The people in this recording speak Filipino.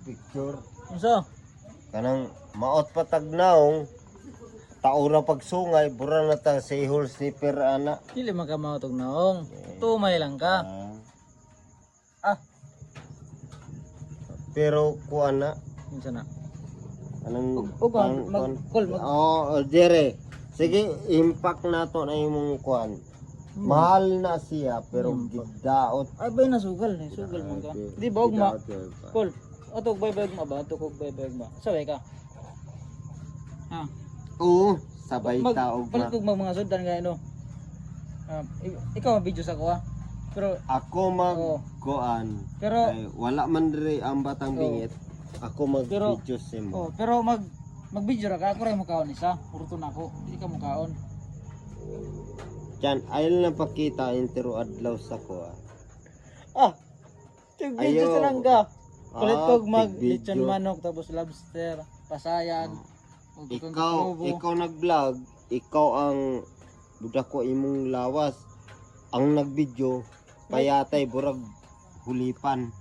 picture. Unsa? Kanang maot patagnaong taura pagsungay bura na ta sa ihol snipper ana. Dili man ka mautog naong. Tumay lang ka. Ah, Pero kuan na unsa na? anong Ug call mag oh, dire. Sige, impact nato na imong kuan. Mahal na siya pero gidaot. ay bay na sugal ni, sugal man ka. Di ba ugma? Call. Otog bay ugma ba? Otog bay ugma. Sabay ka. Ha. Oo, sabay taog Palit na. kog mga sudan nga no. Ikaw ang video sa ko ha. Pero Ako mag Oo. kuan. pero Ay, wala man diri ang batang bingit. Ako mag Pero- video mo. pero mag-video ra ka, ako rin mukaon isa. Purto na ako, hindi ka mukaon. Diyan, ayaw lang pakita intero adlaw sa ko. Tig video sa langga. Palit kog tig mag video. lechon manok tapos lobster, pasayan. ug Ikaw nag-vlog, ikaw ang budak ko imong lawas. Ang nag-video, payatay burag hulipan.